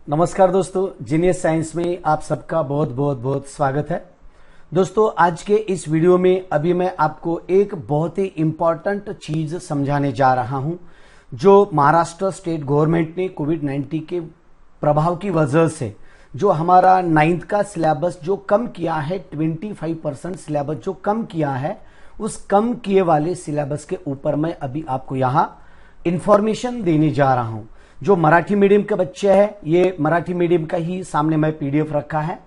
नमस्कार दोस्तों, genius science में आप सबका बहुत बहुत बहुत स्वागत है। दोस्तों, आज के इस वीडियो में अभी मैं आपको एक बहुत ही इंपॉर्टेंट चीज समझाने जा रहा हूं, जो महाराष्ट्र स्टेट गवर्नमेंट ने कोविड-19 के प्रभाव की वजह से जो हमारा 9th का सिलेबस जो कम किया है, 25% सिलेबस जो कम किया है, उस कम किए वाले सिलेबस के ऊपर मैं अभी आपको यहां इंफॉर्मेशन देने जा रहा हूं। जो मराठी मीडियम के बच्चे हैं, ये मराठी मीडियम का ही सामने मैं पीडीएफ रखा है,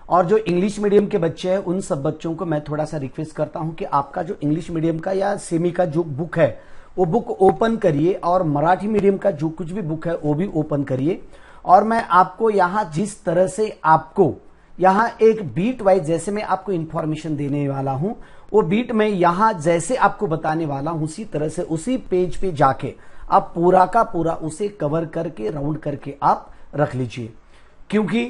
और जो इंग्लिश मीडियम के बच्चे हैं उन सब बच्चों को मैं थोड़ा सा रिक्वेस्ट करता हूं कि आपका जो इंग्लिश मीडियम का या सेमी का जो बुक है वो बुक ओपन करिए, और मराठी मीडियम का जो कुछ भी बुक है वो भी ओपन करिए। और मैं आपको यहां जिस तरह से आपको यहां एक बीट वाइज जैसे मैं आपको इंफॉर्मेशन देने वाला हूं, वो बीट में यहां जैसे आपको बताने वाला हूं उसी तरह से उसी पेज पे जाके आप पूरा का पूरा उसे कवर करके राउंड करके आप रख लीजिए। क्योंकि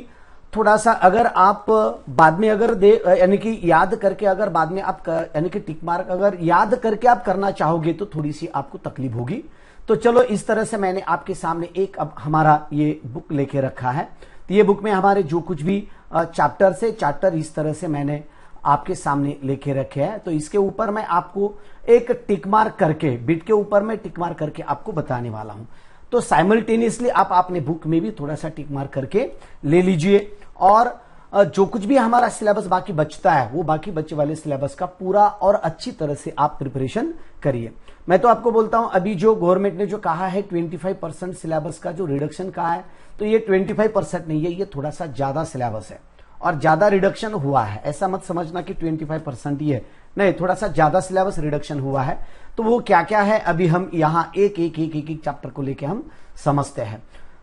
थोड़ा सा अगर आप बाद में अगर यानी कि याद करके अगर बाद में आप यानी कि टिक मार्क अगर याद करके आप करना चाहोगे तो थोड़ी सी आपको तकलीफ होगी। तो चलो, इस तरह से मैंने आपके सामने एक अब हमारा ये बुक लेके रखा है। तो ये बुक में हमारे जो कुछ भी चैप्टर से चैप्टर इस तरह से मैंने आपके सामने लेके रखे हैं। तो इसके ऊपर मैं आपको एक टिक मार्क करके बिट के ऊपर मैं टिक मार्क करके आपको बताने वाला हूं। तो साइमल्टेनियसली आप अपने बुक में भी थोड़ा सा टिक मार्क करके ले लीजिए, और जो कुछ भी हमारा सिलेबस बाकी बचता है वो बाकी बचे वाले सिलेबस का पूरा और अच्छी तरह से आप प्रिपरेशन करिए। मैं तो आपको बोलता हूं, अभी जो गवर्नमेंट ने जो कहा है 25% सिलेबस का जो रिडक्शन कहा है, तो ये 25% नहीं है, ये थोड़ा सा ज्यादा सिलेबस है और ज्यादा रिडक्शन हुआ है। ऐसा मत समझना कि 25% ही है, नहीं, थोड़ा सा ज्यादा सिलेबस रिडक्शन हुआ है। तो वो क्या क्या है अभी हम यहां एक एक एक एक, एक चैप्टर को लेके हम समझते हैं।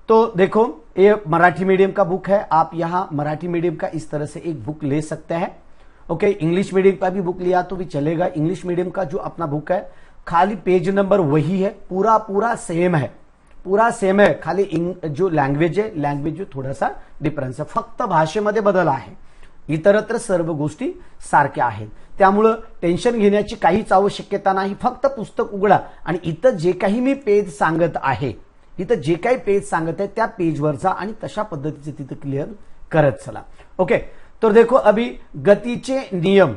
तो देखो, ये मराठी मीडियम का बुक है, आप यहां मराठी मीडियम का इस तरह से एक बुक ले सकते हैं। ओके, इंग्लिश मीडियम का भी बुक लिया तो भी चलेगा। इंग्लिश मीडियम का जो अपना बुक है, खाली पेज नंबर वही है, पूरा पूरा सेम है, पूरा सेम है, खाली जो लँग्वेज आहे, लँग्वेज जो थोडासा डिफरन्स आहे, फक्त भाषेमध्ये बदल आहे, इतरत्र सर्व गोष्टी सारख्या आहेत। त्यामुळं टेन्शन घेण्याची काहीच आवश्यकता नाही। फक्त पुस्तक उघडा आणि इथं जे काही मी पेज सांगत आहे, इथं जे काही पेज सांगत आहे त्या पेजवर जा आणि तशा पद्धतीचे तिथं क्लिअर करत चला। ओके, तो देखो अभी गतीचे नियम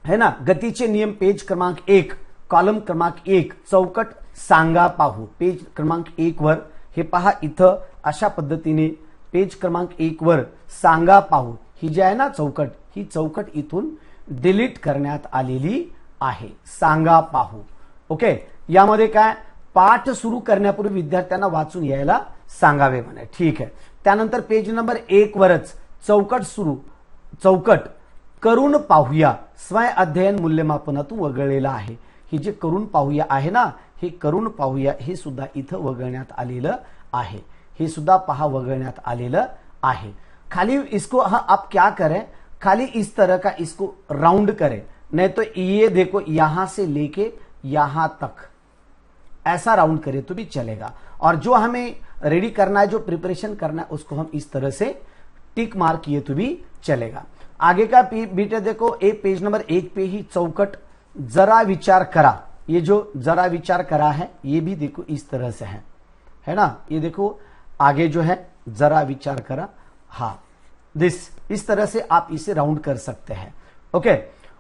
है ना, गतीचे नियम पेज क्रमांक 1, कॉलम क्रमांक 1, चौकट सांगा पाहू। पेज क्रमांक 1 वर हे पहा, इथं अशा पद्धतीने पेज क्रमांक 1 वर सांगा पाहू ही जी आहे ना चौकट, ही चौकट इथून डिलीट करण्यात आलेली आहे। सांगा पाहू। ओके, यामध्ये काय, पाठ सुरू करण्यापूर्वी विद्यार्थ्यांना वाचून यायला सांगावे म्हणे, ठीक आहे। त्यानंतर पेज नंबर 1 वरच चौकट करून पाहूया स्वय अध्ययन मूल्यमापनातून वगळलेला आहे। ही जे करून पाहूया आहे ना, हे करून पाहूया हे सुद्धा इथं वगळण्यात आलेलं आहे, हे सुद्धा पहा वगळण्यात आलेलं आहे। खाली इसको आप क्या करें, खाली इस तरह का इसको राउंड करें, नहीं तो ये देखो यहां से लेके यहां तक ऐसा राउंड करें तो भी चलेगा। और जो हमें रेडी करना है, जो प्रिपरेशन करना है, उसको हम इस तरह से टिक मार्क किए तो भी चलेगा। आगे का बीटे देखो, एक पेज नंबर 1 पे ही चौकट जरा विचार करा, ये जो जरा विचार करा है ये भी देखो इस तरह से है ना, ये देखो आगे जो है जरा विचार करा, हाँ इस तरह से आप इसे राउंड कर सकते हैं। ओके,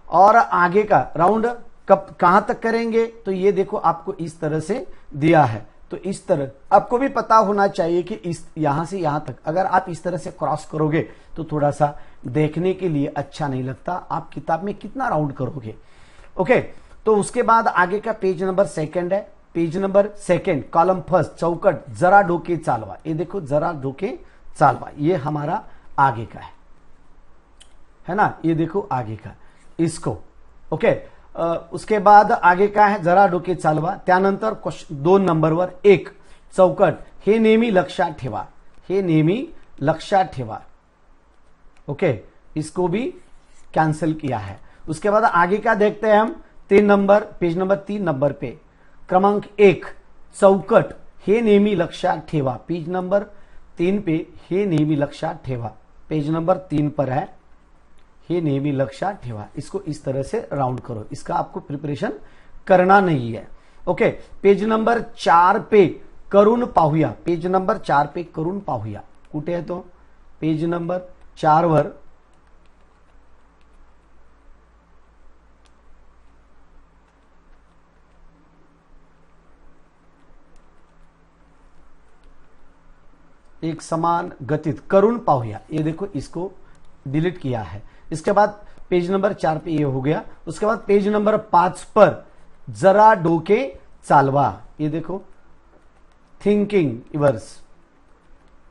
और आगे का राउंड कब कहां तक करेंगे, तो ये देखो आपको इस तरह से दिया है, तो इस तरह आपको भी पता होना चाहिए कि इस यहां से यहां तक अगर आप इस तरह से क्रॉस करोगे तो थोड़ा सा देखने के लिए अच्छा नहीं लगता, आप किताब में कितना राउंड करोगे। ओके, तो उसके बाद आगे का पेज नंबर 2 है, पेज नंबर 2 कॉलम 1 चौकट जरा डोके चालवा, ये देखो जरा डोके चालवा, ये हमारा आगे का है ना, ये देखो आगे का इसको। ओके, उसके बाद आगे का है जरा डोके चालवा। त्यानंतर 2 नंबरवर 1 चौकट हे नेहमी लक्षात ठेवा, हे नेहमी लक्षात ठेवा। ओके, इसको भी कैंसिल किया है। उसके बाद आगे का देखते हैं हम, 3 नंबर पेज नंबर 3 नंबर पे क्रमांक 1 चौकट हे नेहमी लक्षात ठेवा, पेज नंबर 3 पे हे नेहमी लक्षात ठेवा, पेज नंबर 3 पर है, हे नेहमी लक्षात ठेवा। इसको इस तरह से राउंड करो, इसका आपको प्रिपरेशन करना नहीं है। ओके, पेज नंबर 4 पे करून पाहूया, पेज नंबर 4 पे करून पाहूया, कुठे आहे तो? पेज नंबर 4 वर एक समान गतित करून पाहूया, ये देखो इसको डिलीट किया है। इसके बाद पेज नंबर 4 पे ये हो गया। उसके बाद पेज नंबर 5 पर जरा डोके चालवा, ये देखो thinking yours,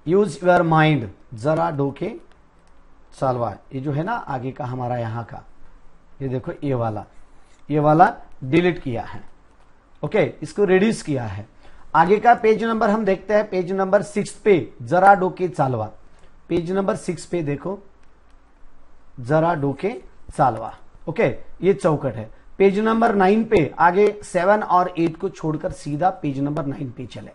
use your mind, जरा डोके चालवा, ये जो है ना आगे का हमारा यहां का, ये देखो ये वाला डिलीट किया है। ओके, इसको रिड्यूस किया है। आगे का पेज नंबर हम देखते हैं, पेज नंबर 6 पे जरा डोके चालवा, पेज नंबर 6 पे देखो जरा डोके चालवा। ओके, ये चौकट है। पेज नंबर 9 पे आगे 7 और 8 को छोड़कर सीधा पेज नंबर 9 पे चले,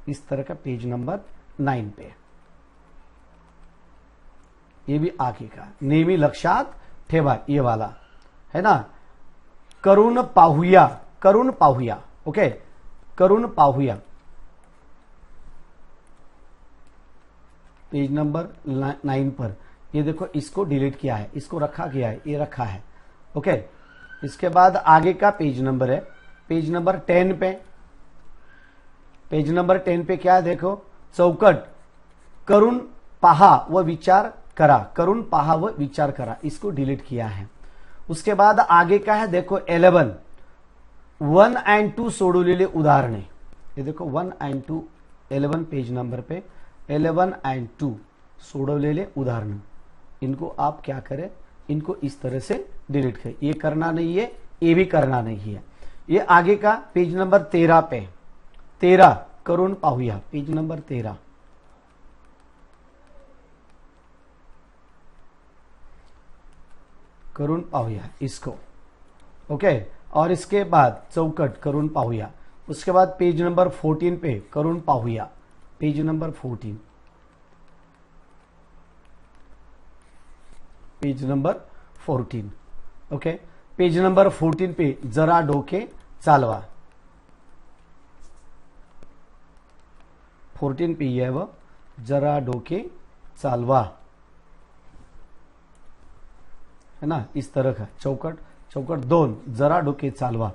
इस तरह का पेज नंबर 9 पे, ये भी आगे का नेहमी लक्षात ठेवा, ये वाला है ना। करून पाहूया, करून पाहूया। ओके, करून पाहूया, पेज नंबर 9 पर, ये देखो इसको डिलीट किया है, इसको रखा गया है, ये रखा है। ओके, इसके बाद आगे का पेज नंबर है, पेज नंबर 10 पे, पेज नंबर 10 पे क्या है देखो, चौकट करून पहा व विचार करा, करून पहा व विचार करा, इसको डिलीट किया है। उसके बाद आगे का है देखो 11, 1 and 2 सोडवलेले उदाहरणे, ये देखो 1 and 2, 11 पेज नंबर पे 11 and 2 सोडवलेले उदाहरण, इनको आप क्या करें, इनको इस तरह से डिलीट करें, ये करना नहीं है, ये भी करना नहीं है। ये आगे का पेज नंबर 13 पे, 13 करून पाहूया, पेज नंबर 13, करून पाहूया इसको। ओके, और इसके बाद चौकट करून पाहूया। उसके बाद पेज नंबर 14 पे करून पाहूया, page number 14, page number 14। Okay, page number 14 पे जरा डोके चालवा, 14 पे ये है वो जरा डोके चालवा, है ना, इस तरह का चौकट, चौकट 2 जरा डोके चालवा,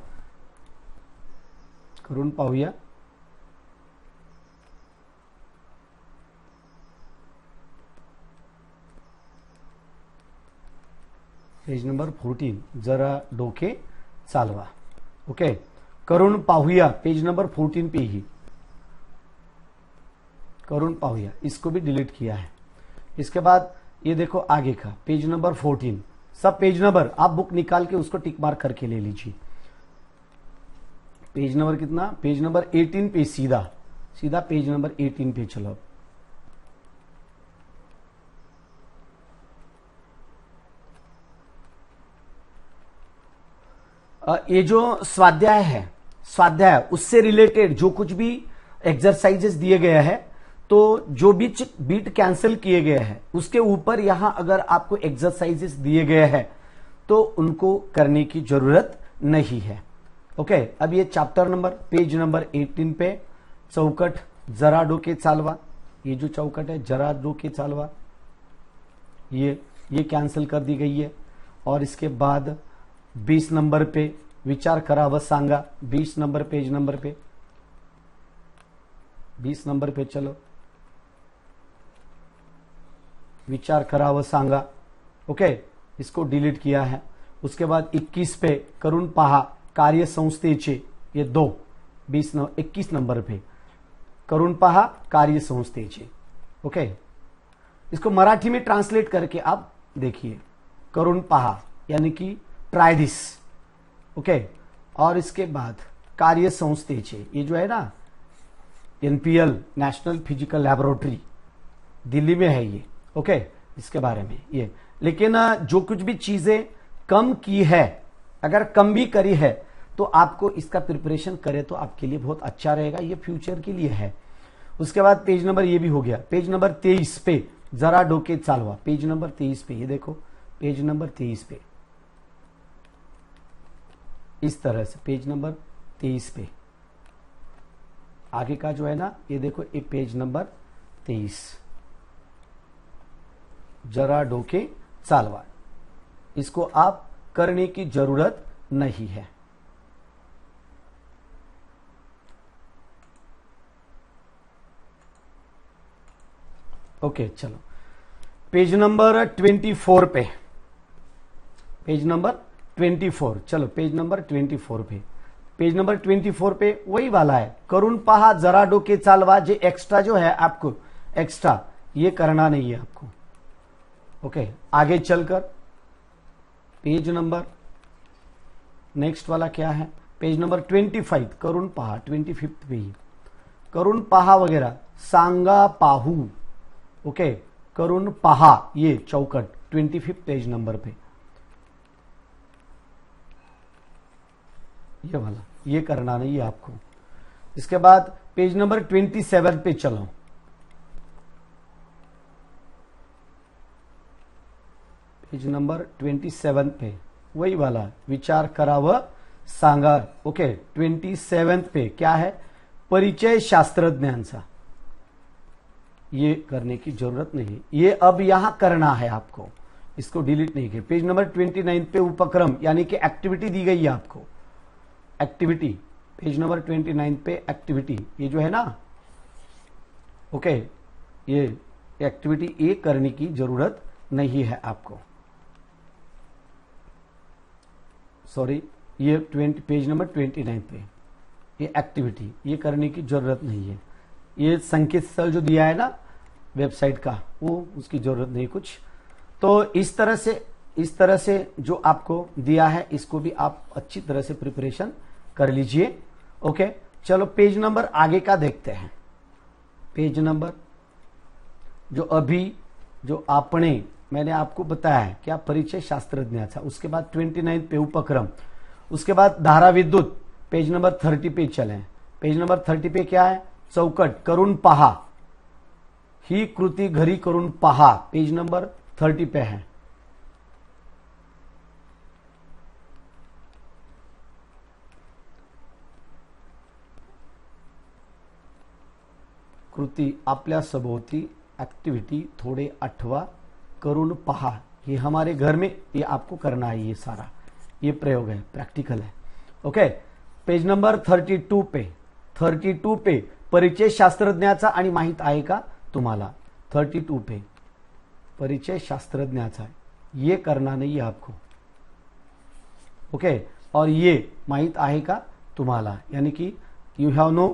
करून पाहूया। पेज नंबर 14 जरा डोके चालवा। ओके, करून पाहूया, पेज नंबर 14 पे ही करून पाहूया, इसको भी डिलीट किया है। इसके बाद ये देखो आगे का पेज नंबर 14, सब पेज नंबर आप बुक निकाल के उसको टिक मार्क करके ले लीजिए। पेज नंबर कितना, पेज नंबर 18 पे सीधा सीधा पेज नंबर 18 पे चलो। ये जो स्वाध्याय है, स्वाध्याय उससे रिलेटेड जो कुछ भी एक्सरसाइजेस दिए गए हैं, तो जो बीट कैंसिल किए गए हैं उसके ऊपर यहां अगर आपको एक्सरसाइजेस दिए गए हैं तो उनको करने की जरूरत नहीं है। ओके, अब ये चैप्टर नंबर पेज नंबर 18 पे चौकट जरा डोके चालवा, ये जो चौकट है जरा डोके चालवा, ये कैंसिल कर दी गई है। और इसके बाद 20 नंबर पे विचार करा व सांगा, 20 नंबर पेज नंबर पे, 20 नंबर पे चलो, विचार करा व सांगा। ओके, इसको डिलीट किया है। उसके बाद 21 पे करून पहा कार्य संस्थेचे, ये 21 नंबर पे करून पहा कार्य संस्थेचे। ओके, इसको मराठी में ट्रांसलेट करके आप देखिए, करून पहा यानी कि ट्राई दिस। ओके, और इसके बाद कार्य संस्थेचे, ये जो है ना NPL national physical laboratory Delhi में है ये। ओके, इसके बारे में ये, लेकिन जो कुछ भी चीजें कम की है, अगर कम भी करी है तो आपको इसका प्रिपरेशन करें तो आपके लिए बहुत अच्छा रहेगा, ये फ्यूचर के लिए है। उसके बाद पेज नंबर ये भी हो गया, पेज नंबर 23 पे जरा डोके चालवा, पेज नंबर 23 पे, ये देखो पेज नंबर 23 पे, इस तरह से पेज नंबर 23 पे आगे का जो है ना, ये देखो ये पेज नंबर 23 जरा डोके चालवा, इसको आप करने की जरूरत नहीं है। ओके, चलो पेज नंबर 24 पे, पेज नंबर 24, चलो पेज नंबर 24 पे, पेज नंबर 24 पे वही वाला है, करून पहा जरा डोके चालवा। जे एक्स्ट्रा जो है आपको, एक्स्ट्रा ये करना नहीं है आपको। ओके, आगे चलकर पेज नंबर नेक्स्ट वाला क्या है, पेज नंबर 25, करून पहा, 25 पे ही करून पहा वगैरह, सांगा पाहू। ओके, करून पहा ये चौकट 25 पेज नंबर पे, ये वाला ये करना नहीं है आपको। इसके बाद पेज नंबर 27 पे चलो, पेज नंबर 27 पे वही वाला, विचार करावं सांगा। ओके, 27 पे क्या है, परिचय शास्त्रज्ञांचा, ये करने की जरूरत नहीं, ये अब यहां करना है आपको, इसको डिलीट नहीं किया। पेज नंबर 29 पे उपक्रम यानी कि एक्टिविटी दी गई है आपको, एक्टिविटी, पेज नंबर 29 पे एक्टिविटी, ये जो है ना, ओके, ये एक्टिविटी ए करने की जरूरत नहीं है आपको, सॉरी, ये पेज नंबर 29 पे ये एक्टिविटी, ये करने की जरूरत नहीं है। ये संकेत स्थल जो दिया है ना वेबसाइट का, वो उसकी जरूरत नहीं कुछ। तो इस तरह से जो आपको दिया है, इसको भी आप अच्छी तरह से प्रिपरेशन कर लीजिए। ओके, चलो पेज नंबर आगे का देखते हैं। पेज नंबर जो अभी जो आपने, मैंने आपको बताया है क्या, परिचय शास्त्रज्ञाचा, उसके बाद 29 पे उपक्रम, उसके बाद धारा विद्युत, पेज नंबर 30 पे चले। पेज नंबर 30 पे क्या है, चौकट, करून पहा, ही कृती घरी करून पहा, पेज नंबर 30 पे है। कृती आपल्या सभोवती, एक्टिविटी थोड़े आठवा, करून पहा, ये हमारे घर में ये आपको करना है, ये सारा ये प्रयोग है, प्रैक्टिकल है। ओके, पेज नंबर 32 पे, 32 पे परिचय शास्त्रज्ञाचा आणि माहित आहे का तुम्हाला, 32 पे परिचय शास्त्रज्ञाचा, ये करना नहीं है आपको। ओके, और ये माहित आहे का तुम्हाला, यानी कि यू हैव नो।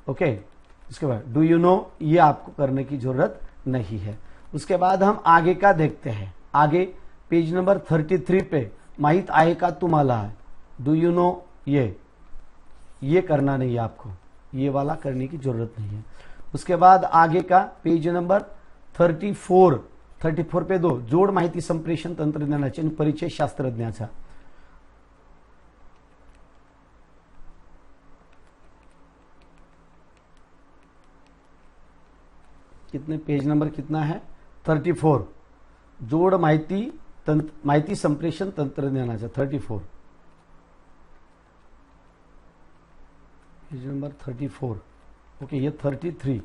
ओके, उसके बाद डू यू नो, ये आपको करने की जरूरत नहीं है। उसके बाद हम आगे का देखते हैं, आगे पेज नंबर 33 पे माहित आहे का तुम्हाला, डू यू नो, ये करना नहीं है आपको, ये वाला करने की जरूरत नहीं है। उसके बाद आगे का पेज नंबर 34 पे दो, जोड माहिती संप्रेषण तंत्रज्ञानाचे आणि परिचय शास्त्रज्ञाचा, कितने पेज नंबर कितना है, 34, जोड माहिती संप्रेषण तंत्रज्ञानाचा 34, पेज नंबर 34। ओके, ये 33,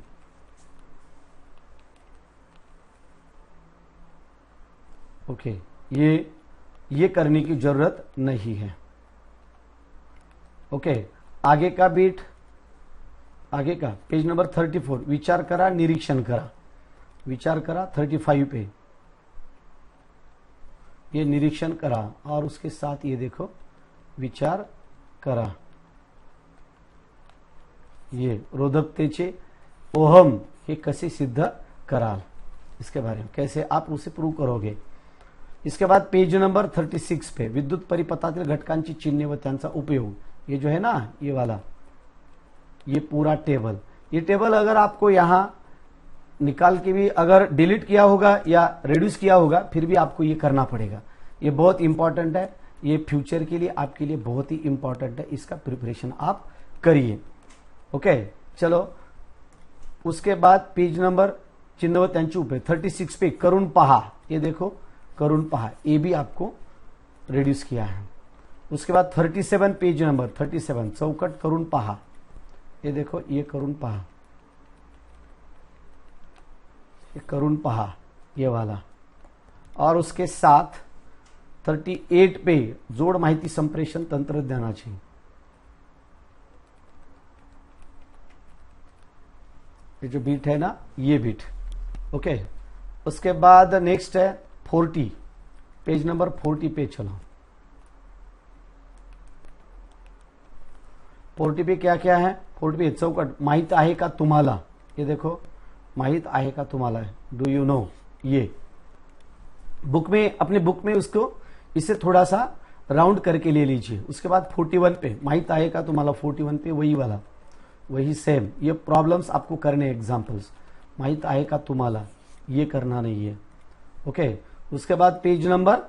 ओके, ये करने की जरूरत नहीं है। ओके, आगे का बीट, आगे का पेज नंबर 34, विचार करा निरीक्षण करा, विचार करा 35 पे, ये निरीक्षण करा, और उसके साथ ये देखो विचार करा, ये रोधकतेचे ओहम हे कसे सिद्ध कराल, इसके बारे में कैसे आप उसे प्रूव करोगे। इसके बाद पेज नंबर 36 पे विद्युत परिपथातील घटकांची चिन्हे व त्यांचा उपयोग, ये जो है ना, ये वाला, ये पूरा टेबल, ये टेबल अगर आपको यहां निकाल के भी अगर डिलीट किया होगा या रिड्यूस किया होगा, फिर भी आपको ये करना पड़ेगा। ये बहुत इंपॉर्टेंट है, ये फ्यूचर के लिए आपके लिए बहुत ही इंपॉर्टेंट है, इसका प्रिपरेशन आप करिए। ओके, चलो उसके बाद पेज नंबर चिन्ह व त्यांची उपयोग 36 पे करून पहा, ये देखो करून पहा, ये भी आपको रिड्यूस किया है। उसके बाद 37 पेज नंबर 37 चौकट करून पहा, ये देखो ये करून पहा, ये करून पहा, ये वाला। और उसके साथ 38 पे जोड माहिती संप्रेषण तंत्रज्ञानाची, ये जो बीट है ना, ये बीट। ओके, उसके बाद नेक्स्ट है 40, पेज नंबर 40 पे चलो। 40 पे क्या क्या है? 40 पे चौकट, माहित आहे का तुम्हाला, ये देखो, माहित आहे का तुम्हाला, डू यू नो, ये बुक में, अपने बुक में उसको इसे थोड़ा सा राउंड करके ले लीजिए। उसके बाद 41 पे, माहित आहे का तुम्हाला, 41 पे वही वाला, वही सेम। ये प्रॉब्लम्स आपको करने, एग्जांपल्स, माहित आहे का तुम्हाला, ये करना नहीं है। ओके, उसके बाद पेज नंबर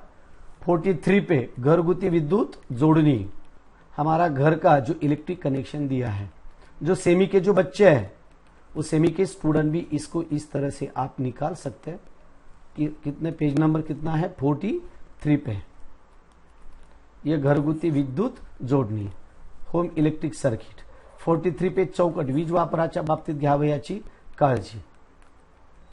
43 पे घरगुती विद्युत जोड़नी, हमारा घर का जो इलेक्ट्रिक कनेक्शन दिया है, जो सेमी के जो बच्चे हैं, वो सेमी के स्टूडेंट भी इसको इस तरह से आप निकाल सकते हैं कि कितने, पेज नंबर कितना है, 43 पे। ये घरगुती विद्युत जोडणी, होम इलेक्ट्रिक सर्किट। 43 पे चौकट, वीज वापराच्या बाबतीत घ्यावयाची काळजी।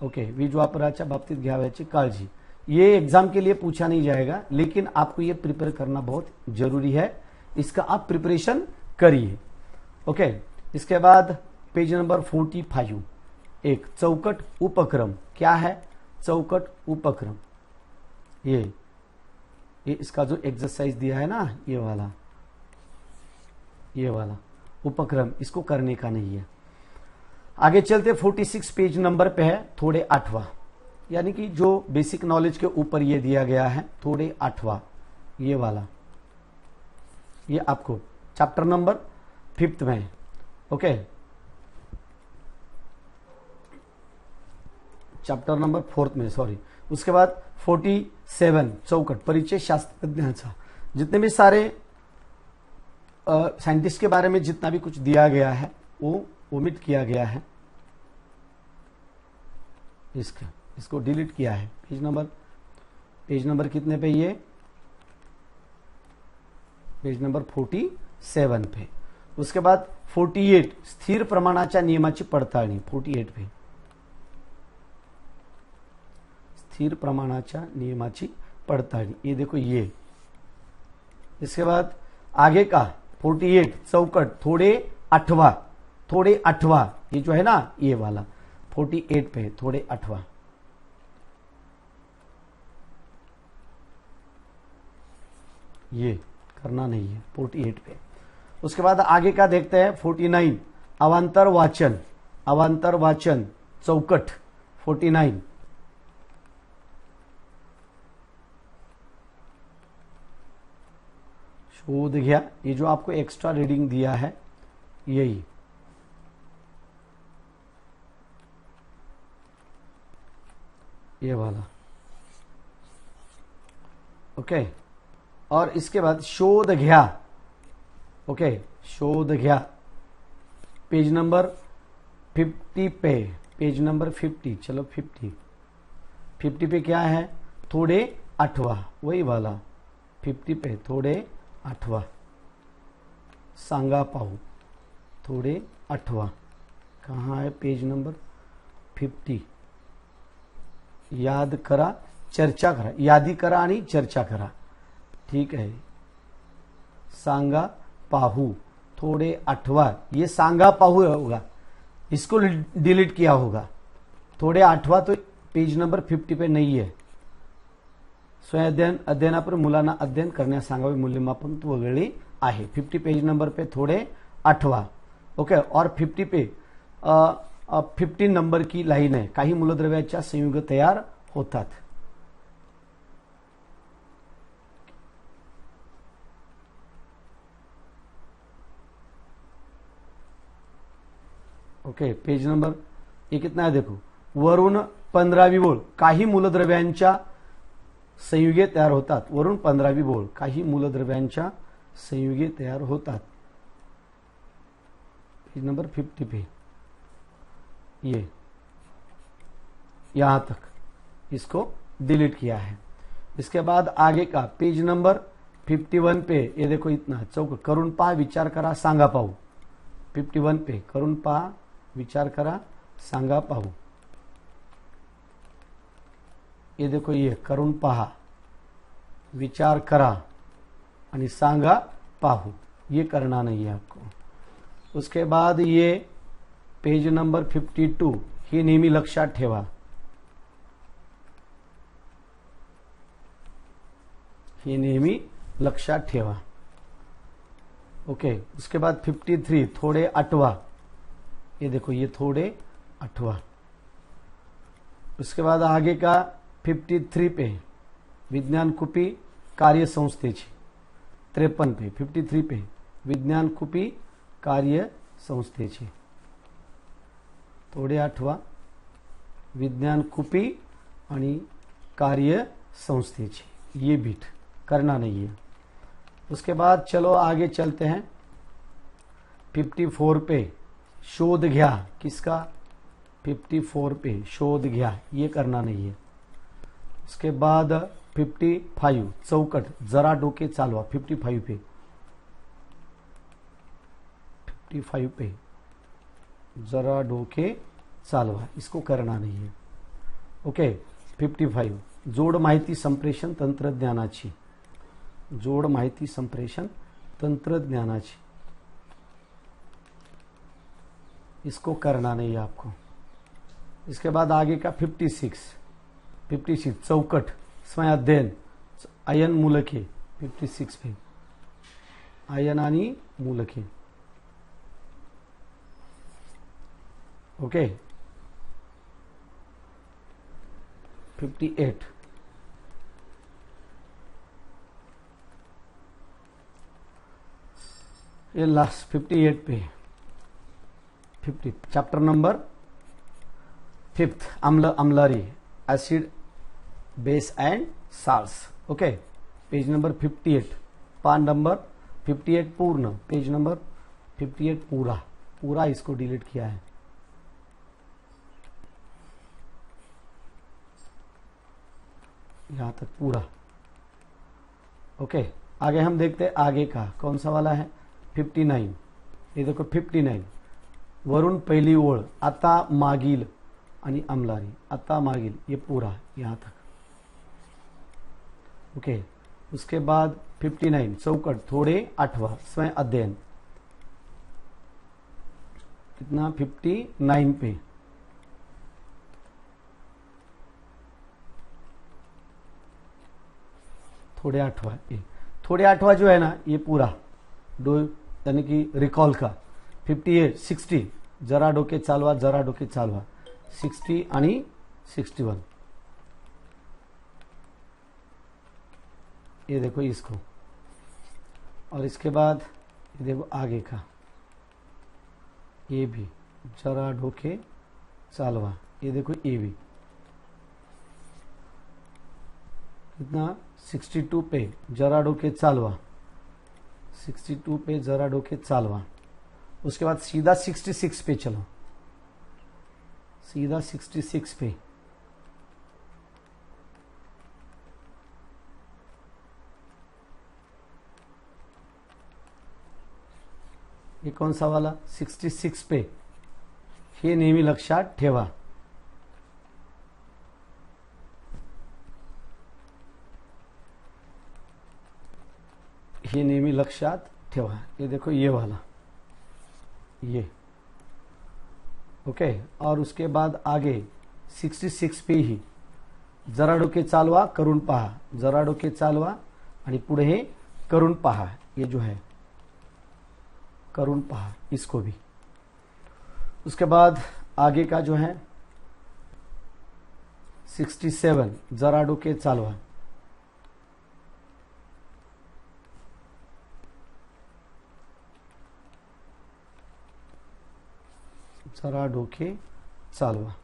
ओके, वीज वापराच्या बाबतीत घ्यावयाची काळजी, ये एग्जाम के लिए पूछा नहीं जाएगा, लेकिन आपको ये प्रिपेयर करना बहुत जरूरी है, इसका आप प्रिपरेशन करिए। ओके, इसके बाद पेज नंबर 45, एक चौकट उपक्रम, क्या है चौकट उपक्रम, ये इसका जो एक्सरसाइज दिया है ना, ये वाला उपक्रम, इसको करने का नहीं है। आगे चलते 46 पेज नंबर पे है, थोड़े 8वां, यानी कि जो बेसिक नॉलेज के ऊपर ये दिया गया है, थोड़े 8वां, ये वाला, ये आपको चैप्टर नंबर 5 में। ओके, चैप्टर नंबर 4 में, सॉरी। उसके बाद 47 चौकट, परिचय शास्त्रज्ञाचा, जितने भी सारे साइंटिस्ट के बारे में जितना भी कुछ दिया गया है वो ओमिट किया गया है, इसको डिलीट किया है। पेज नंबर कितने पे, ये पेज नंबर 47 पे। उसके बाद 48 स्थिर प्रमाणाच्या नियमाची पडताळणी, 48 पे स्थिर प्रमाणाच्या नियमाची पडताळणी, ये देखो ये। इसके बाद आगे का 48 चौकट, थोड़े 8वां, ये जो है ना, ये वाला 48 पे, थोड़े 8वां, ये करना नहीं है 48 पे। उसके बाद आगे का देखते हैं 49 अवांतर वाचन चौकट 49, शोध घ्या, ये जो आपको एक्स्ट्रा रीडिंग दिया है, यही ये वाला। ओके, और इसके बाद शोध घ्या। ओके, शोध घ्या, पेज नंबर 50 पे, पेज नंबर 50, चलो 50 पे क्या है, थोड़े 8वां, वही वाला 50 पे, थोड़े 8वां, सांगा पाहू, थोड़े 8वां, कहाँ है पेज नंबर 50, याद करा, चर्चा करा, यादी करा आणि चर्चा करा, ठीक है। सांगा पाहू, थोड़े 8वां, ये सांगा पाहू होगा, इसको डिलीट किया होगा। थोड़े 8वां तो पेज नंबर 50 पे नहीं है। स्वयं अध्ययनापर मुलांना अध्ययन करण्यास सांगावे, मूल्यमापन वगळी आहे। 50 पेज नंबर पे थोड़े 8वां। ओके, और 50 पे 15 नंबर की लाइन है, काही मूलद्रव्याच्या संयुग तयार होतात। ओके, पेज नंबर ये कितना है देखो, वरून 15वी ओळ, काही मूलद्रव्यांच्या संयुगे तयार होतात, वरून 15वी ओळ, काही मूलद्रव्यांच्या संयुगे तयार होतात, पेज नंबर 50 पे, ये यहां तक इसको डिलीट किया है। इसके बाद आगे का पेज नंबर 51 पे, ये देखो इतना चौक, करून पहा, विचार करा, सांगा पाहू, 51 पे, करून पहा, विचार करा, सांगा पाहू। ये देखो, ये करून पहा, विचार करा आणि सांगा पाहू, ये करना नहीं है आपको। उसके बाद ये पेज नंबर 52 हे नेहमी लक्षात ठेवा, हे नेहमी लक्षात ठेवा। ओके, उसके बाद 53 थोड़े अटवा, ये देखो ये थोड़े अटवा। उसके बाद आगे का 53 पे विज्ञान कुपी कार्य संस्थेची, 53 पे 53 पे विज्ञान कुपी कार्य संस्थेची, थोडे आठवा, विज्ञान कुपी आणि कार्य संस्थेची, ये बीट करना नहीं है। उसके बाद चलो आगे चलते हैं 54 पे शोध घ्या, किसका? 54 पे शोध घ्या, ये करना नहीं है। उसके बाद 55 चौकट, जरा डोके चालवा, 55 पे 55 पे जरा डोके चालवा, इसको करना नहीं है। ओके, 55 जोड माहिती संप्रेषण तंत्रज्ञानाची, जोड माहिती संप्रेषण तंत्रज्ञानाची, इसको करना नहीं है आपको। इसके बाद आगे का 56 चौकट स्वयं अध्ययन आयन मूलके, 56 पे आयन आणि मूलके। ओके, 58 ये लास्ट 58 पे 50 चैप्टर नंबर 5 अम्ल अम्लारी acid base and salts. Okay, page number 58 पान नंबर 58 पूर्ण, पेज नंबर 58 पूरा पूरा इसको डिलीट किया है। यहां तक पूरा। ओके, आगे हम देखते हैं आगे का कौन सा वाला है 59। ये देखो 59 वरून पहिली ओळ, आता मागील आणि अमलारी, आता मागील, ये पूरा यहां तक। ओके, उसके बाद 59 चौकट थोड़े आठवा स्वयं अध्ययन, कितना 59 पे थोड़े आठवा, ये थोड़े आठवा जो है ना ये पूरा दो, यानी कि रिकॉल का 58 60 जरा डोके चालवा, जरा डोके चालवा 60 आणि 61, ये देखो इसको। और इसके बाद ये देखो आगे का, ये भी जरा डोके चालवा, ये देखो ये भी कितना 62 पे जरा डोके चालवा, 62 पे जरा डोके चालवा। उसके बाद सीधा 66 पे चलो, सीधा 66 पे ये कौन सा वाला 66 पे, हे नेहमी लक्षात ठेवा। ये नेहमी लक्षात ठेवा, ये देखो ये वाला, ये ओके। और उसके बाद आगे 66 पे ही जरा डोके चालवा करून पहा, जरा डोके चालवा आणि पुढे हे करून पहा, ये जो है करून पहा, इसको भी। उसके बाद आगे का जो है 67 जरा डोके चालवा, जरा डोके चालवा।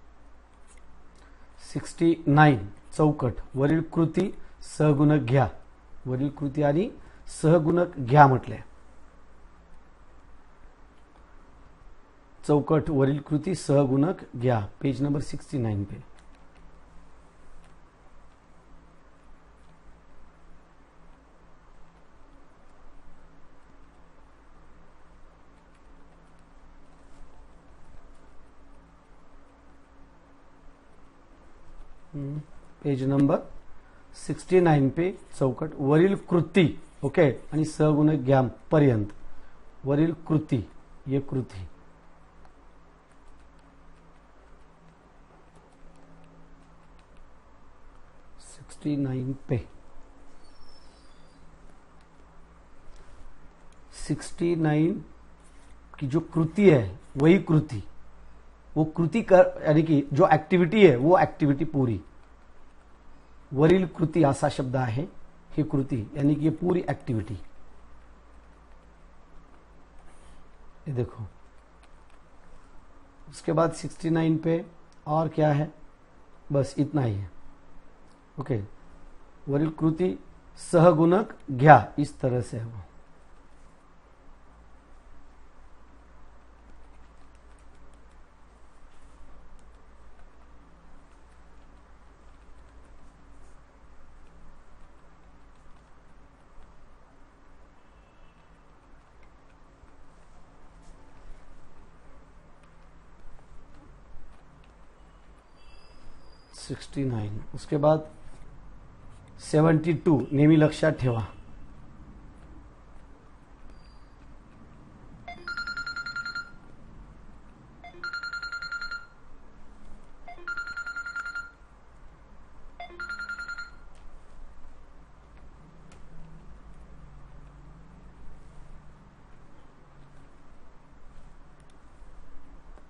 69 चौकट वरील कृती सहगुणक घ्या, वरील कृती आणि सहगुणक घ्या म्हटले। चौकट वरील कृती सहगुणक घ्या, पेज नंबर 69 पे। पेज नंबर 69 पे चौकट वरील कृती, ओके, आणि सगुण ज्ञान पर्यंत वरील कृती, ये कृती. पे 69 की जो कृति है वही कृति, वो कृति कर यानी कि जो ऍक्टिव्हिटी आहे वो ऍक्टिव्हिटी पूरी. वरील कृती असा शब्द आहे, ही कृति यानी कि ये पूरी एक्टिविटी. ये देखो. उसके बाद 69 पे और क्या है, बस इतना ही है. ओके, वरील कृति सहगुणक घ्या, इस तरह से है वो. उसके बाद 72 नेहमी लक्षात ठेवा.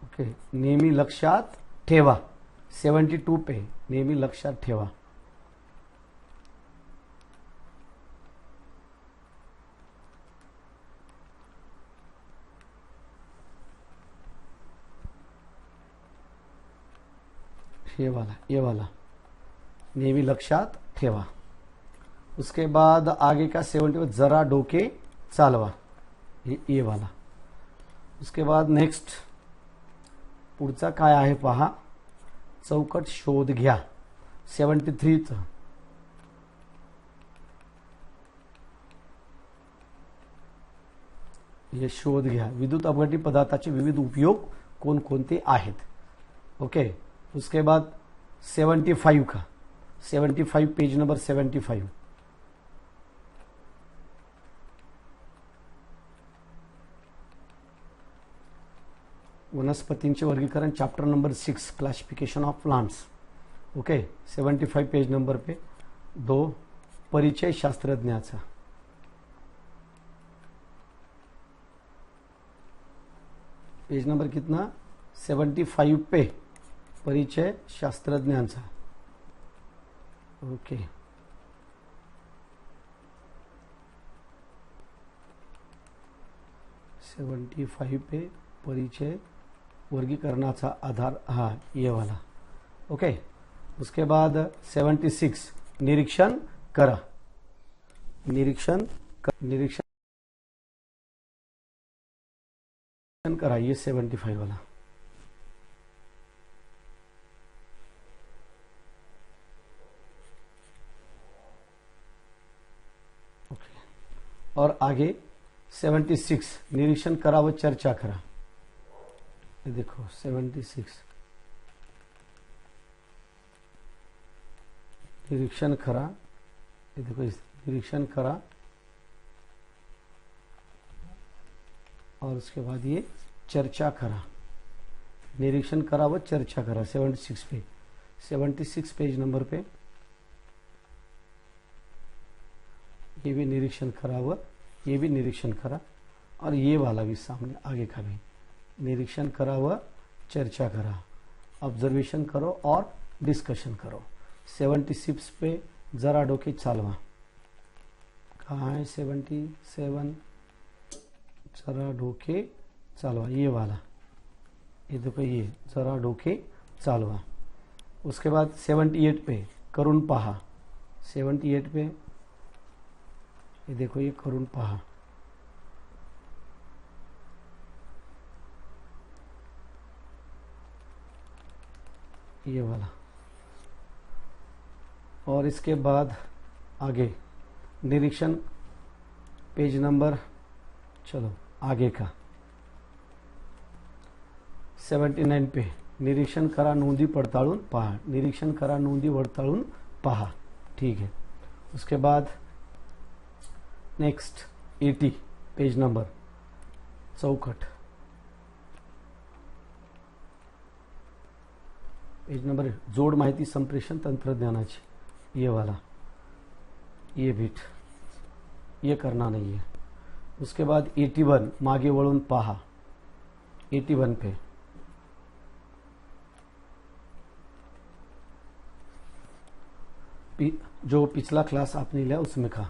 ओके, नेहमी लक्षात ठेवा. 72 पे नेहमी लक्षात ठेवा. ये वाला नेहमी लक्षात ठेवा. उसके बाद आगे का 70 जरा डोके चालवा, ये वाला. उसके बाद नेक्स्ट पुढचा काय आहे पहा, चौकट शोध घ्या. 73 हे शोध घ्या. विद्युत अपघटी पदार्थाचे विविध उपयोग कोणकोणते आहेत. ओके, उसके बाद 75 का 75 पेज नंबर 75. वनस्पतींचे वर्गीकरण chapter number 6 classification of plants. Okay, 75 page number पे 2 परिचय शास्त्रज्ञाचा. पेज नंबर कितना 75 पे परिचय शास्त्रज्ञाचा. ओके, सेवंटी 75 पे परिचय वर्गीकरणाचा आधार, हा ये वाला. ओके, उसके बाद 76 निरीक्षण करा. निरीक्षण करा, ये 75 वाला. ओके, और आगे 76 निरीक्षण करा व चर्चा करा. ये देखो 76 निरीक्षण करा. ये देखो निरीक्षण करा और उसके बाद ये चर्चा करा. निरीक्षण करा व चर्चा करा 76 पे. 76 पेज नंबर पे ये भी निरीक्षण करा व ये भी निरीक्षण करा, और ये वाला भी सामने आगे का भी निरीक्षण करा व चर्चा करा. ऑब्जर्वेशन करो और डिस्कशन करो. 76 पे जरा डोके चालवा. कहाँ है 77, जरा डोके चालवा, ये वाला. ये देखो, ये जरा डोके चालवा. उसके बाद 78 पे करून पहा. 78 पे ये देखो, ये करून पहा. ये वाला. और इसके बाद आगे निरीक्षण पेज नंबर, चलो आगे का 79 पे निरीक्षण करा, नोंदी पडताळून पहा, निरीक्षण करा, नोंदी पडताळून पहा। ठीक है, उसके बाद नेक्स्ट 80 पेज नंबर, चौकट पेज नंबर, जोड माहिती संप्रेषण तंत्रज्ञानाची, ये वाला, ये बिट, ये करना नहीं है। उसके बाद 81 मागे वळून पहा, 81 पे जो पिछला क्लास आपने लिया उसमें का।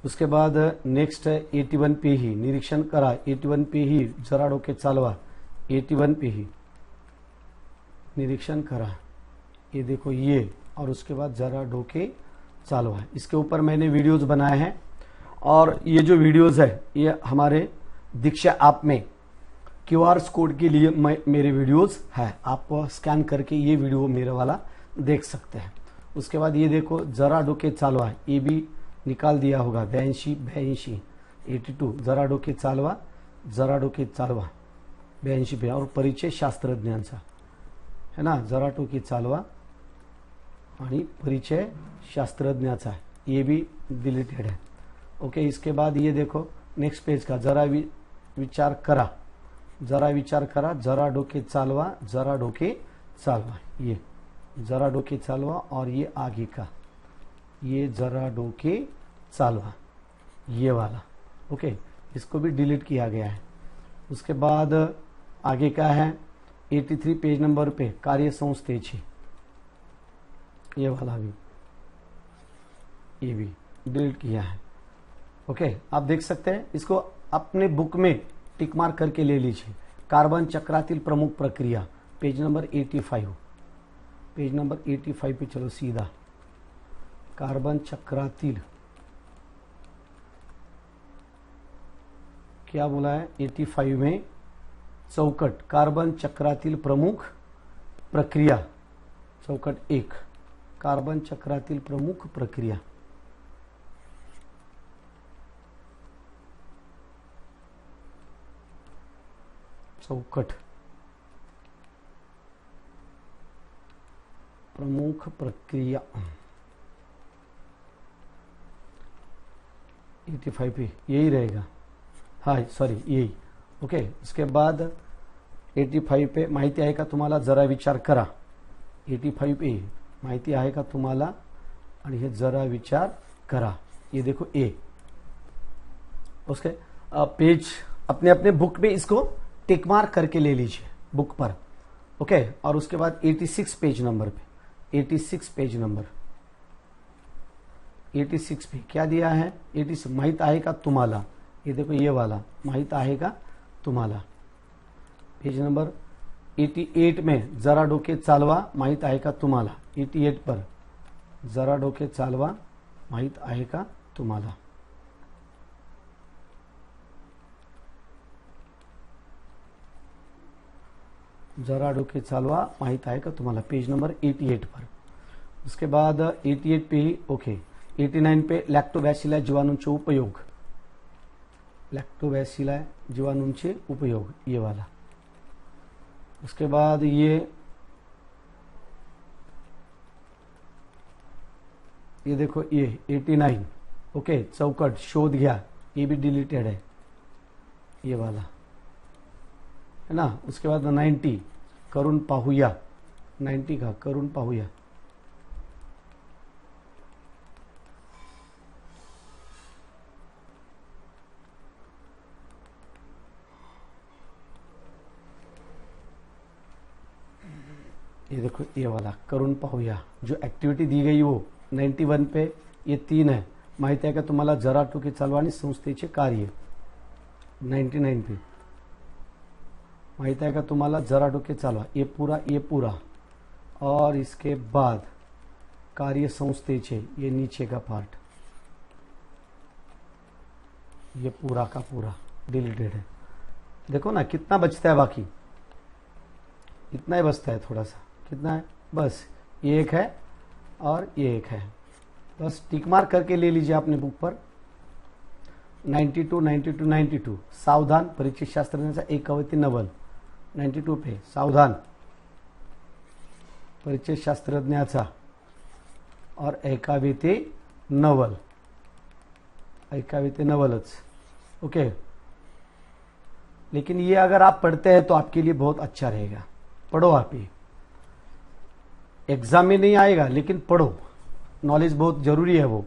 उसके बाद नेक्स्ट है 81 पे ही निरीक्षण करा, 81 पे ही जरा डोके चालवा, 81 पे ही निरीक्षण करा, ये देखो ये, और उसके बाद जरा डोके चालवा। इसके ऊपर मैंने वीडियोस बनाए हैं, और ये जो वीडियोस है ये हमारे दीक्षा ऐप में क्यूआर कोड के लिए मेरे वीडियोस है, आप स्कैन करके ये वीडियो मेरे वाला देख सकते हैं। उसके बाद ये देखो जरा डोके चालवा, ये भी निकाल दिया होगा, 82 82, जरा डोके चालवा, जरा डोके चालवा 82 पे, और परिचय शास्त्रज्ञांचा है ना, जरा डोके चालवा आणि परिचय शास्त्रज्ञाचा, ये भी डिलीटेड है। ओके, इसके बाद ये देखो नेक्स्ट पेज का, जरा विचार करा, जरा विचार करा, जरा डोके चालवा, जरा डोके चालवा, ये जरा डोके चालवा, और ये आगे का, ये जरा डोके चालवा, ये वाला। ओके, इसको भी डिलीट किया गया है। उसके बाद आगे का है 83 पेज नंबर पे, कार्य संस्थेची, ये वाला भी, ये भी डिलीट किया है। ओके, आप देख सकते हैं, इसको अपने बुक में टिक मार्क करके ले लीजिए। कार्बन चक्रातील प्रमुख प्रक्रिया, पेज नंबर 85, पेज नंबर 85 पे चलो सीधा, कार्बन चक्रातील क्या बोला है 85 में, चौकट कार्बन चक्रातील प्रमुख प्रक्रिया, चौकट 1, कार्बन चक्रातील प्रमुख प्रक्रिया, चौकट प्रमुख प्रक्रिया 85 पे यही रहेगा, हाँ सॉरी यही। ओके, उसके बाद 85 पे माहिती आहे का तुम्हाला, जरा विचार करा, 85 पे माहिती आहे का तुम्हाला, आणि हे जरा विचार करा, ये देखो ए। उसके पेज अपने अपने बुक में इसको टिक मार्क करके ले लीजिए बुक पर। ओके, और उसके बाद 86 पेज नंबर पे, 86 पेज नंबर 86 पे क्या दिया है, 86 माहित आहे का तुम्हाला, ये देखो ये वाला, माहित आहे का तुम्हाला, पेज नंबर 88 में जरा डोके चालवा, माहित आहे का तुम्हाला, 88 पर जरा डोके चालवा, माहित आहे का तुम्हाला। जरा डोके चालवा, माहित आहे का तुम्हाला, पेज नंबर 88 पर। उसके बाद 88 पे ही ओके, 89 पे लॅक्टोबॅसिला जीवाणूंचे उपयोग, लॅक्टोबॅसिला जीवाणूंचे उपयोग, ये वाला। उसके बाद ये देखो ये 89, ओके, चौकट शोध घ्या, ये भी डिलीटेड है, ये वाला है ना। उसके बाद 90 करून पाहूया, 90 का करून पाहूया, ये देखो ये वाला करून पाहूया, जो एक्टिविटी दी गई वो 91 पे, ये 3 है, माहिती आहे का तुम्हाला, जरा डोके चालवा आणि संस्थेचे कार्य, 99 पे माहिती आहे का तुम्हाला, जरा डोके चालवा, ये पूरा, और इसके बाद कार्य संस्थेचे, ये नीचे का पार्ट, ये पूरा का पूरा डिलीटेड है। देखो ना कितना बचता है, बाकी इतना ही बचता है, थोड़ा सा, कितना है, बस ये एक है और ये एक है, बस टिक मार्क करके ले लीजिए अपने बुक पर। 92 सावधान, परिचय शास्त्रज्ञाचा एक कवयित्री नवल, 92 पे सावधान, परिचय शास्त्रज्ञाचा और ऐकावे ते नवल, ऐकावे ते नवलच। ओके, लेकिन ये अगर आप पढ़ते हैं तो आपके लिए बहुत अच्छा रहेगा। पढ़ो, आप ये एग्जाम में नहीं आएगा लेकिन पढ़ो, नॉलेज बहुत जरूरी है वो।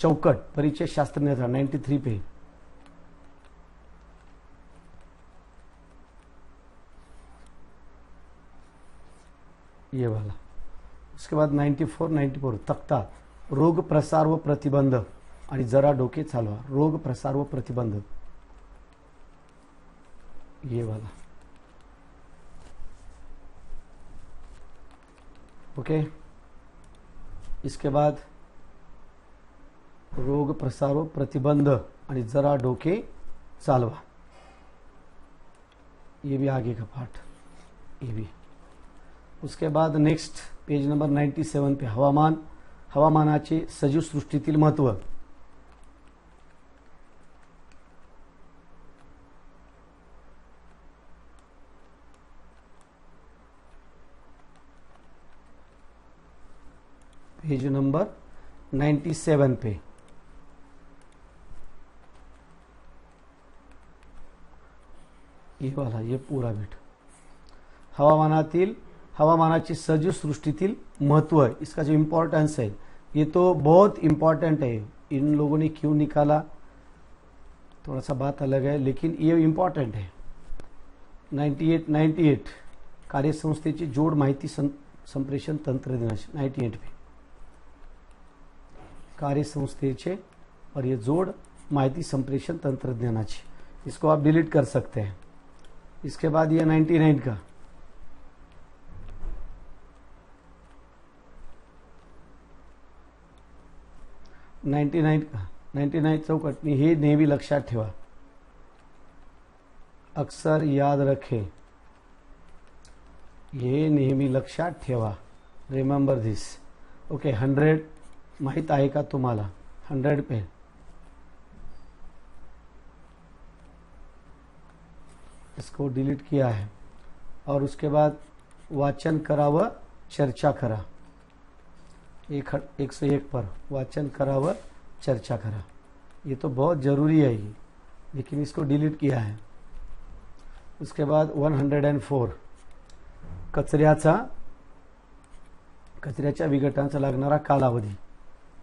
चौकट परिचय शास्त्रज्ञाचा 93 पे। ये वाला। उसके बाद 94 तख्ता रोग प्रसार व प्रतिबंध आणि जरा डोके चालवा, रोग प्रसार व प्रतिबंध, ये वाला। ओके, इसके बाद रोग प्रसार व प्रतिबंध आणि जरा डोके चालवा, ये भी आगे का पार्ट, ये भी। उसके बाद नेक्स्ट पेज नंबर 97 पे हवामान, हवामानाचे सजीव सृष्टीतील महत्व। पेज नंबर 97 पे। ये वाला, ये पूरा बीट हवामानाची सजीव सृष्टीतील महत्व, इसका जो इम्पोर्टेंस है ये तो बहुत इम्पोर्टेंट है। इन लोगों ने क्यों निकाला थोड़ा सा बात अलग है, लेकिन ये इम्पोर्टेंट है। 98 कार्यसंस्थेची जोड माहिती संप्रेषण तंत्रज्ञानाची 98 पे, कार्यसंस्थेचे और ये जोड़ माहिती संप्रेषण तंत्रज्ञानाची, इसको आप डिलीट कर सकते हैं। इसके बाद ये 99 का, का 99 चौकट, हे नेहमी लक्षात ठेवा, अक्सर याद रखे, हे नेहमी लक्षात ठेवा, रिमेंबर दिस। ओके, 100 माहित आहे का तुम्हाला? 100 पे इसको डिलीट किया है। और उसके बाद वाचन करा व चर्चा करा, 101 पर वाचन करा व चर्चा करा, ये तो बहुत जरूरी है ये, लेकिन इसको डिलीट किया है। उसके बाद 104 कचऱ्याच्या विघटनाचा लागणारा कालावधी।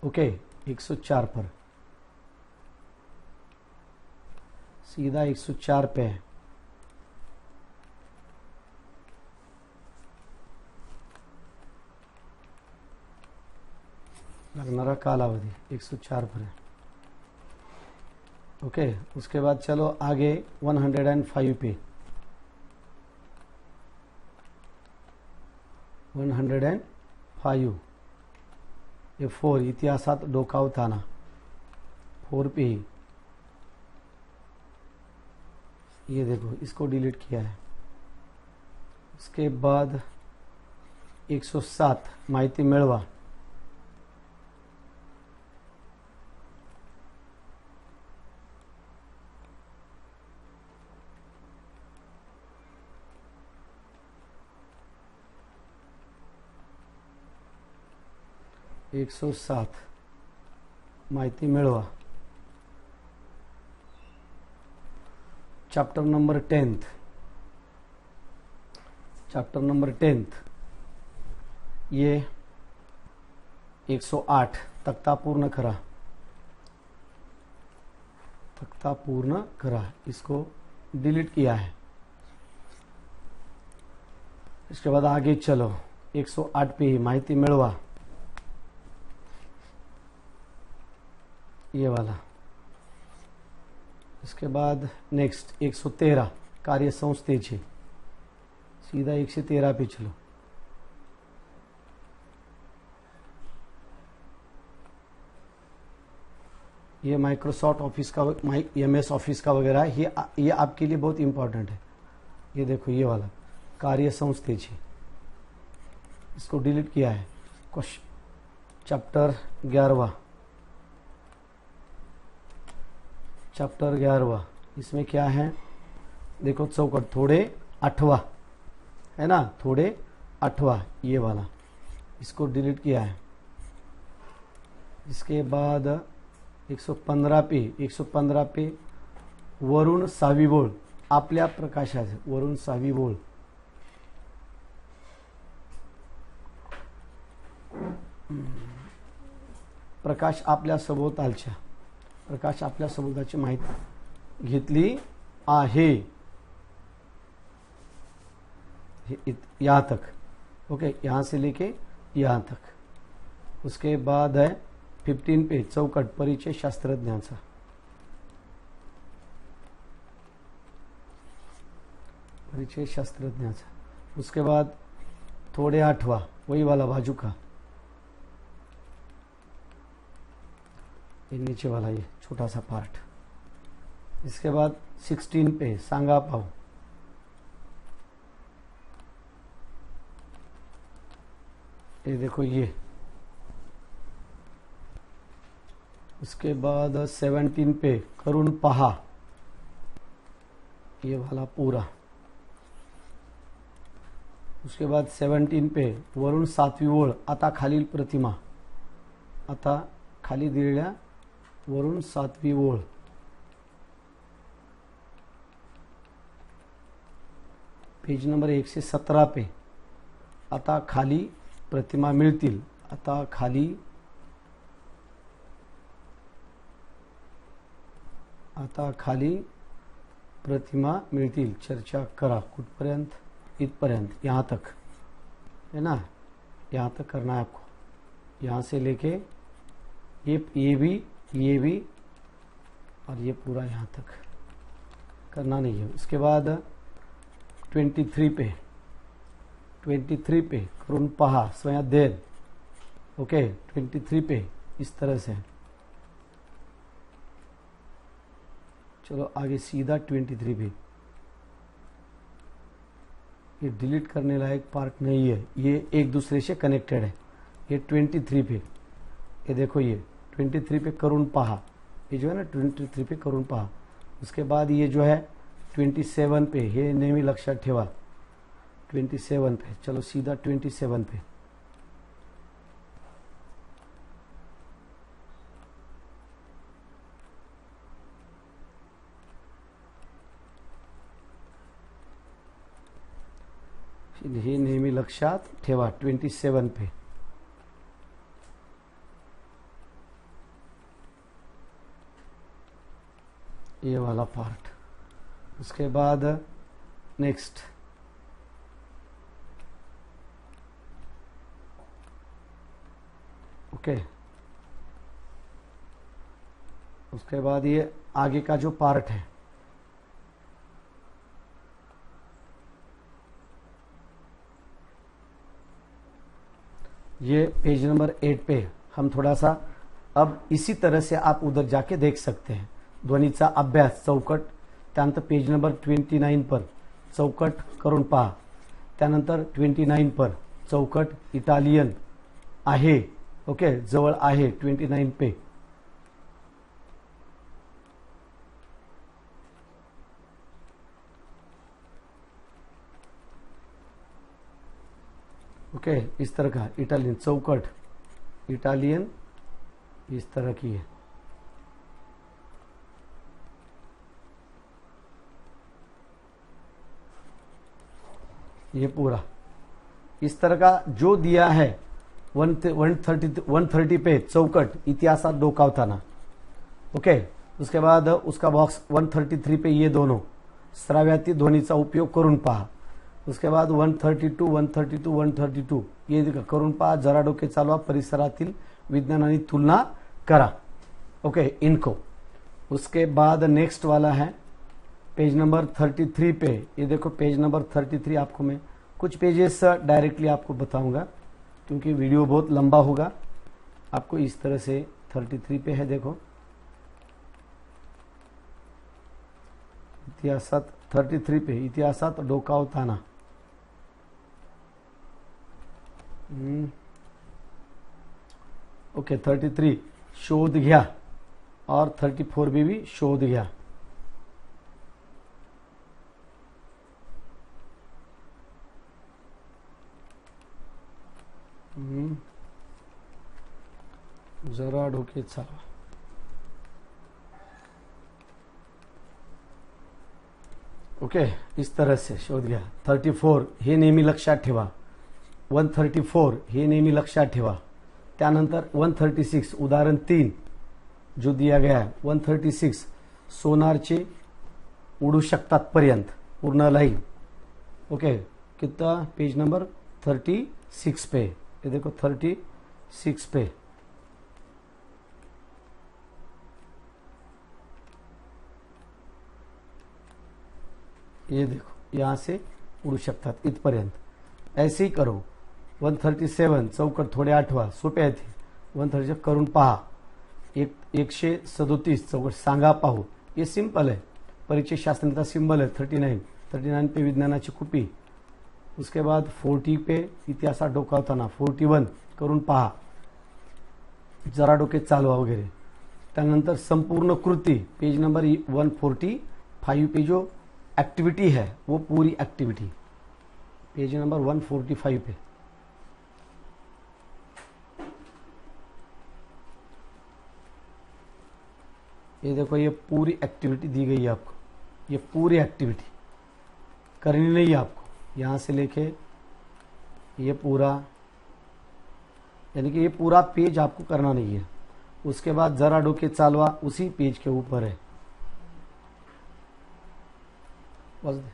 ओके, 104 पर, सीधा 104 पे है। लगनारा कालावधि 104 पर है। ओके, उसके बाद चलो आगे 105 पे, 105 ये 4 इतिहासात डोकावताना 4 पे ही, ये देखो इसको डिलीट किया है। उसके बाद 107 माहिती मिळवा, माहिती मिळवा। चैप्टर नंबर 10 ये 108 तख्ता पूर्ण करा, तख्ता पूर्ण करा, इसको डिलीट किया है। इसके बाद आगे चलो 108 पे ही माहिती मिळवा, ये वाला। इसके बाद नेक्स्ट 113 कार्य संस्थेचे, सीधा 113 पे चलो। ये माइक्रोसॉफ्ट ऑफिस का, MS ऑफिस का वगैरह, ये आपके लिए बहुत इंपॉर्टेंट है। ये देखो ये वाला कार्य संस्थेचे, इसको डिलीट किया है। चैप्टर 11 इसमें क्या है देखो, चौकट थोड़े 8वां है ना, थोड़े 8वां ये वाला इसको डिलीट किया है। इसके बाद 115 पे वरून 6वी ओळ आपल्या प्रकाशाचे, वरून 6वी ओळ प्रकाश आपल्या सभोवतालच्या, प्रकाश आपल्या सभोवतालची माहिती घेतली आहे, यहाँ तक। ओके, यहाँ से लेके यहाँ तक। उसके बाद है 15 पे चौकट परिचय शास्त्रज्ञाचा, परिचय शास्त्रज्ञाचा। उसके बाद थोड़े 8वां वही वाला बाजू का, ये नीचे वाला ये छोटा सा पार्ट। इसके बाद 16 पे सांगा पाव, ये देखो ये। उसके बाद 17 पे करुण पहा, ये वाला पूरा। उसके बाद 17 पे वरून 7वी ओळ आता खालील प्रतिमा, आता खाली दिलेल्या वरून 7वी ओळ। पेज नंबर 117 पे आता खाली प्रतिमा मिळतील, आता खाली, आता खाली प्रतिमा मिळतील, चर्चा करा। कुठपर्यंत? इतपर्यंत, यहाँ तक है ना, यहाँ तक करना है आपको। यहाँ से लेके ये भी और ये पूरा यहाँ तक करना नहीं है। उसके बाद 23 पे करून पहा स्वयं। ओके, 23 पे इस तरह से। चलो आगे सीधा 23 पे। ये डिलीट करने लायक पार्ट नहीं है, ये एक दूसरे से कनेक्टेड है। ये 23 पे, ये देखो ये 23 पे करून पहा, ये जो है ना 23 पे करून पहा। उसके बाद ये जो है 27 पे, हे नेहमी लक्षात ठेवा 27 पे। चलो सीधा 27 पे। हे नेहमी लक्षात ठेवा 27 पे। ये वाला पार्ट। उसके बाद नेक्स्ट ओके। उसके बाद ये आगे का जो पार्ट है, ये पेज नंबर 8 पे हम थोड़ा सा, अब इसी तरह से आप उधर जाके देख सकते हैं। ध्वनीचा अभ्यास चौकट, त्यानंतर पेज नंबर 29 पर चौकट करून पहा, त्यानंतर 29 पर चौकट इटालियन आहे, ओके, जवळ आहे 29 पे। ओके, इस तरह का इटालियन चौकट, इटालियन इस तरह की है। ये पूरा इस तरह का जो दिया है 130 पे चौकट इतिहासात डोकावताना। ओके, उसके बाद उसका बॉक्स 133 पे ये दोनों श्राव्यातील ध्वनीचा उपयोग करून पहा। उसके बाद 132 ये करून पहा, जरा डोके चालवा, परिसरातील विज्ञानाची तुलना करा। ओके, इनको। उसके बाद नेक्स्ट वाला है पेज नंबर 33 पे। ये देखो पेज नंबर 33, आपको मैं कुछ पेजेस डायरेक्टली आपको बताऊंगा क्योंकि वीडियो बहुत लंबा होगा। आपको इस तरह से 33 पे है, देखो इतिहासात 33 पे इतिहासात डोकावताना। ओके, 33 शोध घ्या और 34 भी शोध घ्या। जरा डोके चालवा. ओके, इस तरह से शोध घ्या. 34 हे नेहमी लक्षात ठेवा. 134 हे नेहमी लक्षात ठेवा. त्यानंतर 136 उदाहरण 3 जो दिया गया है. 136 सोनारचे उडू शकतात पर्यंत पूर्ण लाइन. ओके, कितना पेज नंबर 36 पे. ये देखो 36 पे. ये देखो यहां से उडू शकतात इथपर्यंत. ऐसे ही करो. 137 चौकट थोडे आठवा, सोपे आहे ते. 137 करून पहा. 137 चौकट सांगा पाहू. ये सिंपल है. परिचय शास्त्रांचा सिंबल है 39 पे विज्ञानाची कुपी. उसके बाद 40 पे इतिहासात डोकावताना. 41 करून पहा, जरा डोके चालवा वगैरे. त्यानंतर संपूर्ण कृती पेज नंबर 145 पे जो एक्टिविटी है वो पूरी एक्टिविटी पेज नंबर 145 पे. ये देखो ये पूरी एक्टिविटी दी गई है आपको. ये पूरी एक्टिविटी करनी नहीं है आपको. यहां से लेके ये पूरा, यानी कि ये पूरा पेज आपको करना नहीं है. उसके बाद जरा डोके चालवा उसी पेज के ऊपर है. बस दे.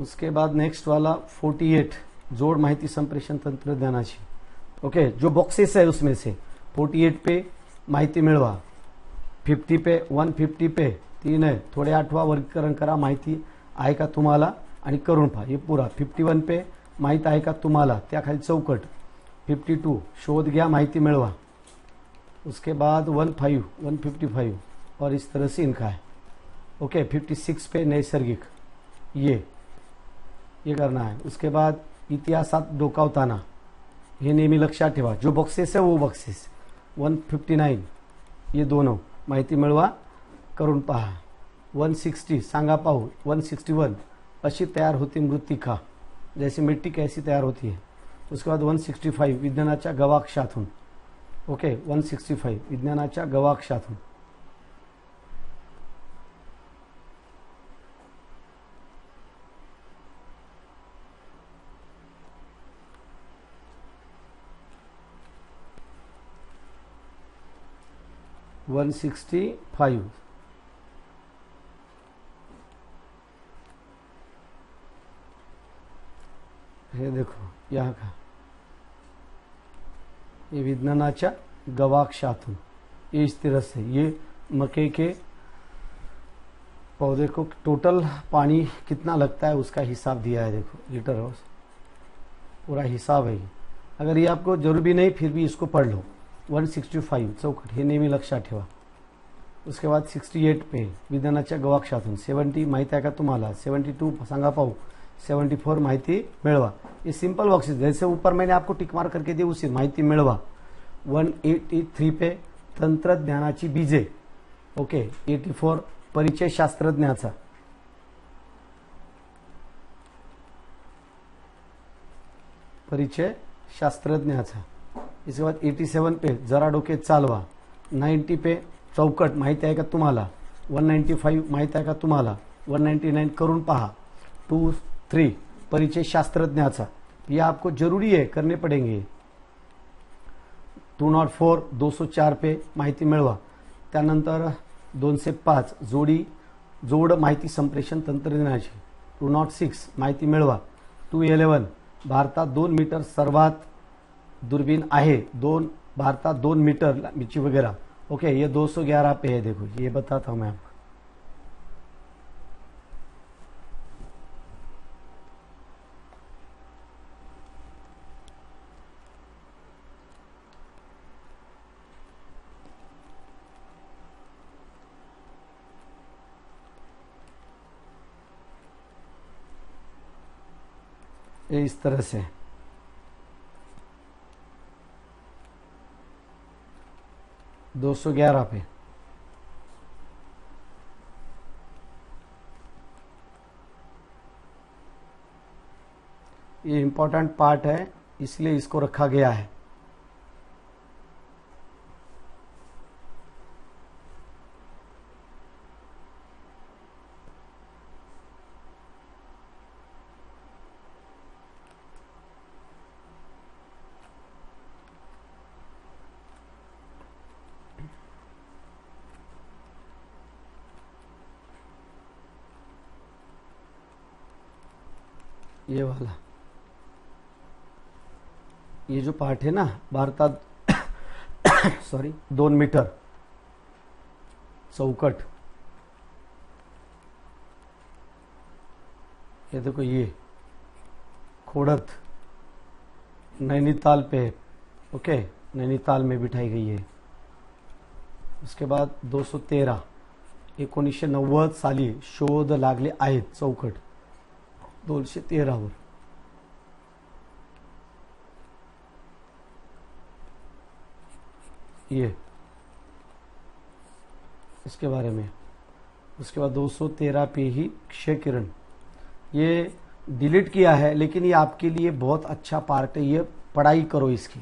उसके बाद नेक्स्ट वाला 48 जोड माहिती संप्रेषण तंत्रज्ञानाची. ओके, जो बॉक्सेस है उसमें से 48 पे माहिती मिळवा. 50 पे 150 पे 3 आहे. थोडे आठवा, वर्गीकरण करा. माहिती आहे का तुम्हाला आणि करून पहा. ये पूरा. 51 पे माहिती आहे का तुम्हाला, त्याखाली चौकट. 52 शोध घ्या, माहिती मिळवा. उसके बाद 155 और इस तरह से इनका है. ओके, 56 पे नैसर्गिक ये करना है. उसके बाद इतिहासात डोकावताना हे नेहमी लक्षात ठेवा. जो बॉक्सेस है वो बॉक्सेस. 159 ये दोनों माहिती मिळवा, करून पहा. 160 सांगा पाहू. 161 अशी तयार होती मृत्तिका, जैसे मिट्टी कैसी तयार होती है. उसके बाद 165 विज्ञानाच्या गवाक्षातून. ओके, 165 विज्ञानाच्या गवाक्षातून. $165 हे देखो यहाँ का, ये विज्ञानाच्या गवाक्षातून. ये इस तरह से ये मक्के के पौधे को टोटल पानी कितना लगता है उसका हिसाब दिया है. देखो लीटर हाउस पूरा हिसाब है. अगर ये आपको जरूर भी नहीं फिर भी इसको पढ़ लो. 165 चौकट हे नेहमी लक्षात ठेवा. उसके बाद 68 पे विज्ञानाच्या गवाक्षातून. 70 माहिती आहे का तुम्हाला. 72 सांगा पाहू. 74 माहिती मिळवा. ये सिंपल बॉक्सेस जैसे ऊपर मैंने आपको टिक मार करके दी उसी माहिती मिळवा. 183 पे तंत्रज्ञानाची बीजे. ओके, 84 परिचय शास्त्रज्ञाचा. परिचय शास्त्रज्ञाचा. इसके बाद 87 पे जरा डोके चालवा. 90 पे चौकट माहिती आहे का तुम्हाला. 195 माहिती आहे का तुम्हाला. 199 करून पहा. 23 परिचय शास्त्रज्ञाचा. ये आपको जरूरी है, करने पड़ेंगे. 204 204 पे माहिती मिळवा. त्यानंतर 205 जोड माहिती संप्रेषण तंत्रज्ञानाची. 206 माहिती मिळवा. 211 भारतात 2 मीटर सर्वात दूरबीन आहे. भारतात 2 मीटर लांबीची वगैरह. ओके, ये 211 पे है. देखो ये बताता हूं मैं आपको. ये इस तरह से 211 पे. ये इंपॉर्टेंट पार्ट है, इसलिए इसको रखा गया है। ये वाला, ये जो पार्ट है ना भारतात सॉरी 2 मीटर चौकट, ये देखो ये खोड़त नैनीताल पे, ओके, नैनीताल में बिठाई गई है। उसके बाद 213 1990 साली शोध लागले आहेत चौकट 213 वर। ये इसके बारे में। उसके बाद 213 पे ही क्षय किरण, ये डिलीट किया है, लेकिन ये आपके लिए बहुत अच्छा पार्ट है, ये पढ़ाई करो इसकी।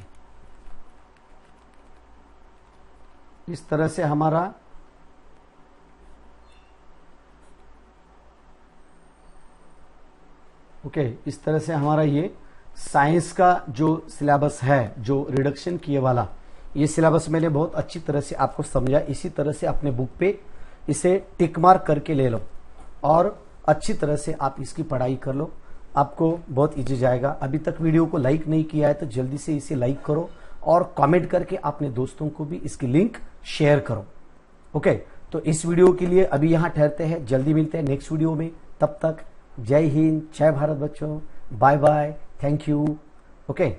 इस तरह से हमारा इस तरह से हमारा ये साइंस का जो सिलेबस है, जो रिडक्शन किए वाला, ये सिलेबस मैंने बहुत अच्छी तरह से आपको समझा। इसी तरह से अपने बुक पे इसे टिक मार्क करके ले लो और अच्छी तरह से आप इसकी पढ़ाई कर लो, आपको बहुत इजी जाएगा। अभी तक वीडियो को लाइक नहीं किया है तो जल्दी से इसे लाइक करो और कमेंट करके अपने दोस्तों को भी इसकी लिंक शेयर करो। ओके, तो इस वीडियो के लिए अभी यहां ठहरते हैं, जल्दी मिलते हैं नेक्स्ट वीडियो में। तब तक जय हिंद, जय भारत बच्चों, bye bye, thank you. Okay.